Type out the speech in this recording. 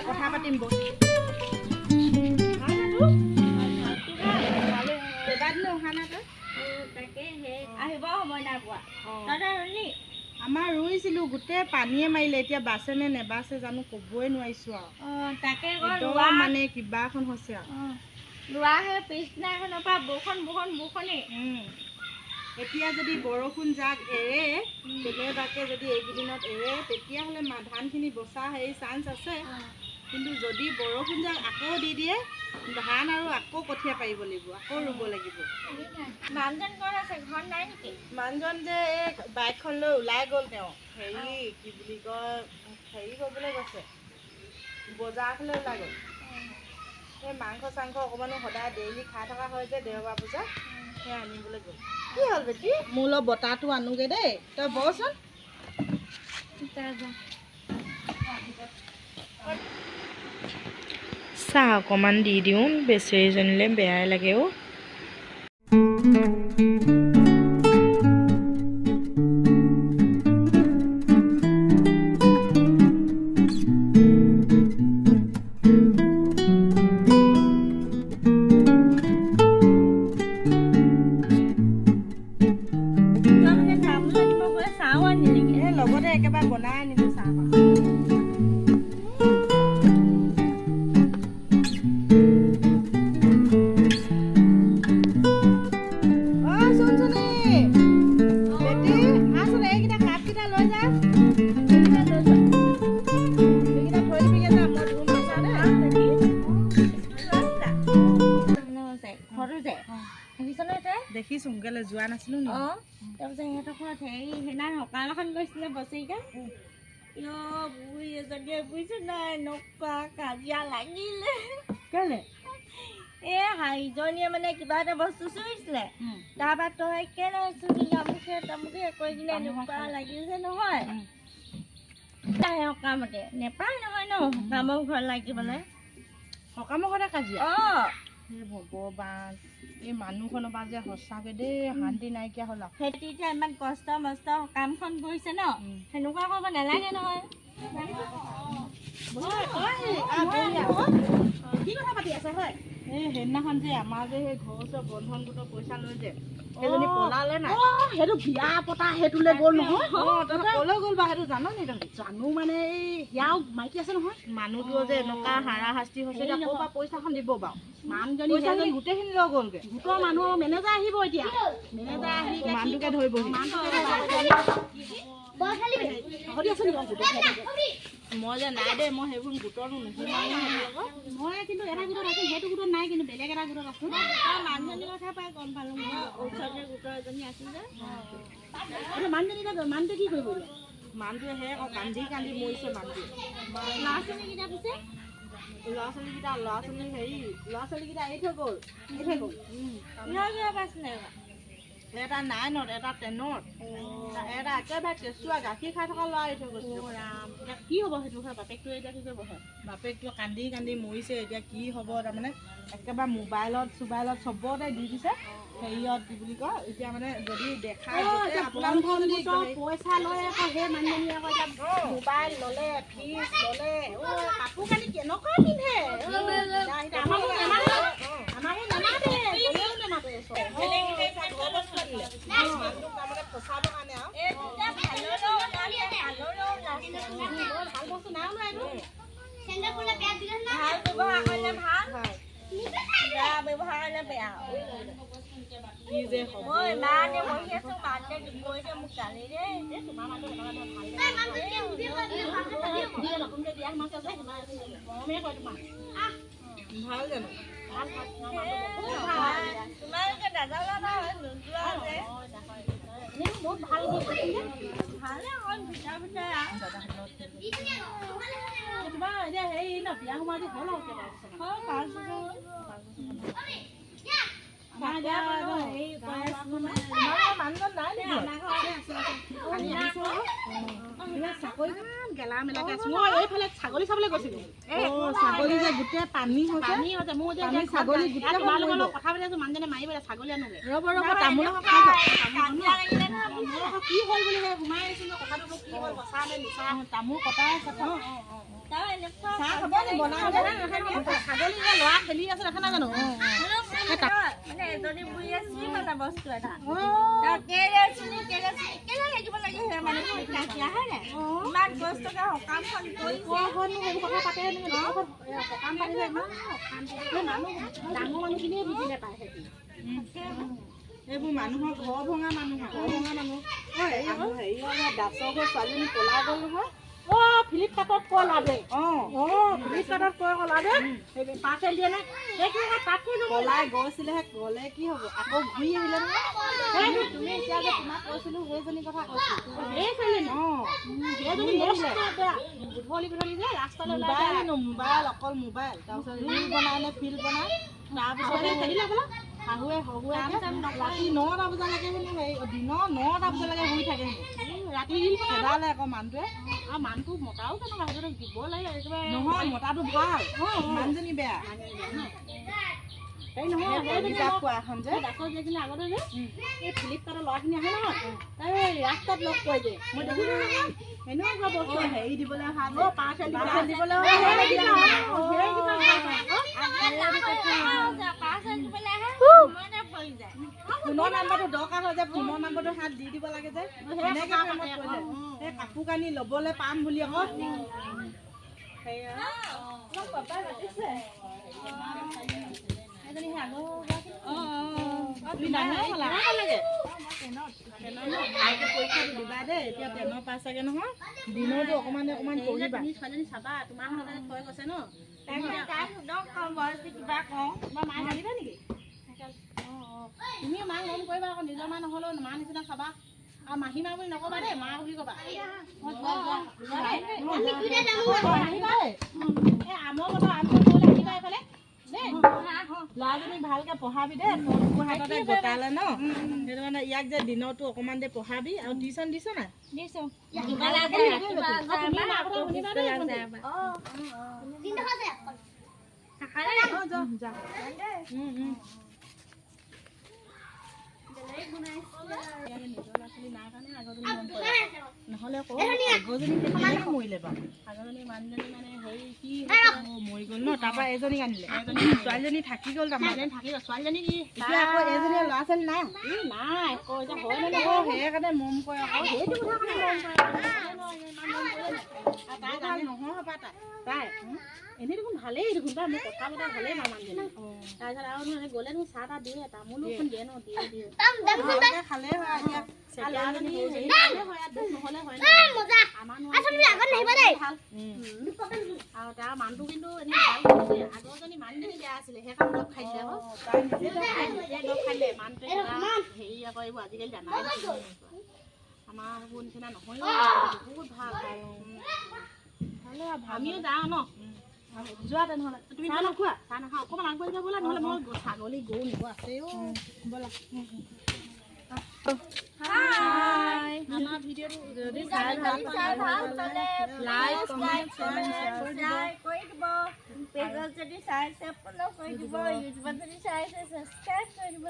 কথা পাতিম বহি আমাৰ ৰুইছিলো গোটেই পানীয়ে মাৰিলে এতিয়া বাছে নে নেবাছে জানো ক'বই নোৱাৰিছো আৰু তাকে মানে কিবা এখন হৈছে আৰু ৰোৱাহে পিছদিনাখনৰ পৰা বৰষুণে এতিয়া যদি বৰষুণ যাক এৰে কেনেবাকে যদি এইকেইদিনত এৰে তেতিয়াহ'লে ধানখিনি বচা হেৰি চান্স আছে কিন্তু যদি বৰষুণ যাক আকৌ দি দিয়ে ধান আৰু আকৌ কঠীয়া পাৰিব লাগিব আকৌ ৰুব লাগিব মানুহজন ক'ত আছে ঘৰত নাই নেকি মানুহজন যে এই বাইকখন লৈ ওলাই গ'ল তেওঁ হেৰি কি বুলি কয় হেৰি কৰিবলৈ গৈছে বজাৰখনলৈ ওলাই গ'ল সেই মাংস চাংস অকণমানো সদায় ডেইলি খাই থকা হয় যে দেওবাৰ বজাৰ সেই আনিবলৈ গ'ল কি হ'ল বেটি মোৰ লগত বতাহটো আনোগৈ দেই তই বচোন চাহ অকণমান দি দিওঁ বেচেৰীজনীলৈ বেয়াই লাগে অ' লগতে একেবাৰে বনাই আনিলোঁ চাহপাত দেখিছোঁ কেলে যোৱা নাছিলোঁ নি তাৰপিছত সিহঁতৰ ঘৰত হেৰি সেইদিনা সকাম এখন গৈছিলে বছৰিকা বুঢ়ী এজনীয়ে বুজিছোঁ নাই এনেকুৱা কাজিয়া লাগিলে কেলে ইজনীয়ে মানে কিবা এটা বস্তু চুইছিলে তাৰপৰা তই কেলে চুলি তামুকে কৈ কিনে এনেকুৱা লাগিছে নহয় তাই সকামতে নেপায় নহয় ন সকামৰ ঘৰত লাগিবলৈ সকামৰ ঘৰতে কাজিয়া ভগৱান এই মানুহখনৰ পৰা যে সঁচাকে দেই শান্তি নাইকিয়া হ'ল আৰু সেইটো এতিয়া ইমান কষ্ট মষ্ট কামখন কৰিছে ন সেনেকুৱা কৰিব নালাগে নহয় কি কথা পাতি আছে হয় এই সেইদিনাখন যে আমাৰ যে সেই ঘৰৰ ওচৰৰ বন্ধন গোটৰ পইচা লৈ যে সেইজনী পলালে নাই সেইটো বিয়া পতা সেইটোলৈ গ'ল নহয় ক'লৈ গ'ল বা সেইটো জানো নি তহঁতি জানো মানে এই সেয়াও মাইকী আছে নহয় মানুহটো যে এনেকুৱা হাৰাশাস্তি হৈছে এতিয়া ক'ৰ পৰা পইচাখন দিব বাৰু মানুহজনী গোটেইখিনি লৈ গ'লগৈ গোটৰ মানুহ মেনেজাৰ আহিব এতিয়া মেনেজাৰ আহি মানুহটোকে ধৰিবহি মই যে নাই দেই মই সেইবোৰ গোটৰ মই কিন্তু এটা গোটত আছোঁ সেইটো গোটত নাই কিন্তু বেলেগ এটা গোটত আছোঁ মানুহজনীৰ কথা পাই গম পালোঁ ওচৰতে গোটৰ এজনী আছিল যে মানুহটোৱে কি কৰিব মানুহটোৱে সেই আকৌ কান্দি কান্দি মৰিছে মানুহটোৱে ল'ৰা ছোৱালীকেইটা পিছে ল'ৰা ছোৱালীকেইটা এৰি থৈ গ'ল পাইছিলে এটা 9ত এটা 10ত এটা একেবাৰে কেঁচুৱা গাখীৰ খাই থকা ল'ৰা এৰি থৈ গৈছে এতিয়া কি হ'ব সেইটো হয় বাপেকটোৱে এতিয়া কি কৰিব হয় বাপেকটো কান্দি কান্দি মৰিছে এতিয়া কি হ'ব তাৰমানে একেবাৰে মোবাইলত চবতে দি দিছে হেৰিয়ত কি বুলি কয় এতিয়া মানে যদি দেখাই আপোনালোকৰ যদি পইচা লয় আকৌ সেই মানুহজনী আকৌ এতিয়া মোবাইল ল'লে ফ্ৰিজ ল'লে কাপোৰ কানি কেনেকুৱা পিন্ধে ভাল জানো বহুত ভাল তোমাৰ এতিয়া হেৰি ন বিয়া সোমাই হ'ল আৰু এতিয়া বোলো হেৰি কৈ আছোঁ মানে মানুহজন নাই নেকি? আমাৰ ঘৰতে আছে চাকৰি গেলা মেলাকে আছো মই এইফালে ছাগলী চাবলৈ গৈছিলো। ছাগলী যে গোটেই পানী হৈছে মোৰ এতিয়া ছাগলী গোটেই তোমালোকৰ লগত কথা পাতি আছো মানুহজনে মাৰিব ছাগলী আনোগে ৰ'ব তামোল কি হ'ল বুলি সোমাই আহিছিলো কথাটো কি হ'ল বচা নে নিচা তামোল কটাই আছে চাহ খাব নি বনাই ছাগলী ল'ৰা খেলি আছে দেখা নাই জানো মানে এজনী বুঢ়ীয়ে চিনি পালে বস্তু এটা কেলে লাগিব লাগে সেই মানুহ কাজিয়া হয় নাই ইমান বস্তুকে সকামখন সেইবোৰ কথা পাতে সকাম পাতিলে ডাঙৰ মানুহখিনিয়ে বুজি নাপায় সেইটো এইবোৰ মানুহৰ ঘৰ ভঙা মানুহ হেৰি দাসৰ ঘৰ ছোৱালীজনী পলাই গ'ল নহয় ফ্লিপকাৰ্টত কৈ ওলাবে ফ্লিপকাৰ্টত কৈ ওলাবে পাৰ্চেল দিয়ে নে পলাই গৈছিলেহে গ'লে কি হ'ব আকৌ ঘূৰি আহিলে নহয় তুমি এতিয়া যে তোমাক কৈছিলো সেইজনী কথা কৈছো গধূলি যে ৰাস্তালৈ মোবাইল অকল মোবাইল তাৰপিছত ৰিল বনাই নে ফিল্ম বনাই তাৰপিছত শাহুৱে ৰাতি 9টা বজালৈকে হেৰি দিনৰ 9টা বজালৈকে শুই থাকে ৰাতি ৰিল খেদালে আকৌ মানুহটোৱে আৰু মানুহটো মতাও কেনেকুৱা সেইটো দিব লাগে নহয় মতাটো ভাল মানুহজনী বেয়া এই নহয় কোৱা এখন যে ডাক্তৰ যিখিনি আগতে যে এই ফ্লিপকাৰ্টৰ ল'ৰাখিনি আহে নহয় তাই ৰাস্তাত লগ কৰি দিয়ে মই দেখিলোঁ এনেকুৱা বস্তু হেৰি দিবলৈ অহা পাৰ্চেল দিবলৈ ফোনৰ নাম্বাৰটো দৰকাৰ হয় যে ফোনৰ নাম্বাৰটো হাত দি দিব লাগে যে সেই কাপোৰ কানি ল'বলৈ পাম বুলি আকৌ পৰীক্ষাটো দিবা দেই এতিয়া 10 পাছ চাগে নহয় দিনতো অকমান পঢ়িবা ছোৱালীজনী চাবা তোমাৰ কাৰণে থৈ গৈছে ন কিবা কওঁ তোমাৰ মায়ে জানিবা নেকি তুমি মাক মন কৰিবা আকৌ নিজৰ মা নহ'লেও মা নিচিনা চাবা আৰু মাহী মা বুলি নকবা দেই মা বুলি কবা আমৰ কথা আহিবা এইফালে দেই ল'ৰাজনীক ভালকে পঢ়াবি দেই হাততে গোটালে ন সেইটো মানে ইয়াক যে দিনতো অকমান দেৰি পঢ়াবি আৰু টিউচন দিছ না নহ'লে আগৰজনী কেতিয়াকে মৰিলে বাৰু আগৰজনী মানুহজনী মানে হেৰি কি মৰি গ'ল ন তাৰপৰা এজনীক আনিলে ছোৱালীজনী থাকি গ'ল তাৰমানে থাকি গ'ল ছোৱালীজনী কি এতিয়া আকৌ এজনী ল'ৰা ছোৱালী নাই নাই আকৌ এতিয়া হয় নে নহয় সেইকাৰণে মৰম কৰে আকৌ সেইটো কথা তাই ভাল নহয় হ'বা তাই এনেই দেখোন ভালেই দেখোন তাই মোৰ কথা বতৰা ভালেই পাওঁ মানুহজনী তাৰপিছত আৰু গ'লে দেখোন চাহ তাহ দিয়ে তামোলো দেখোন দিয়ে ন দিয়ে খালে হয় এতিয়া নহ'লে হয় আৰু তাৰ মানুহটো কিন্তু এনেই ভাল নহয় আগৰজনী মানুহজনী বেয়া আছিলে সেইকাৰণে দৰৱ খাই দিলে আকৌ তাই নিজে দৰৱ খাই দিলে মানুহটোৱে হেৰি আকৌ এইবোৰ আজিকালি জানাই আমাৰ সেইবোৰ নিচিনা নহয় বহুত ভাল ভালে আমিও যাওঁ ন যোৱা তেনেহ'লে তুমি চাহ নোখোৱা চাহ নাখাওঁ অকণমান আগবাঢ়ি যাব ব'লা নহ'লে মই ছাগলী গৰু নিব আছে ব'লা আমাৰ ভিডিঅ'টো যদি চাই ভাল লাইক কমেণ্ট শ্বেয়াৰ কৰি দিব পেজত যদি চাইছে ফ'ল' কৰি দিব ইউটিউবত যদি চাইছে ছাবস্ক্ৰাইব কৰি দিব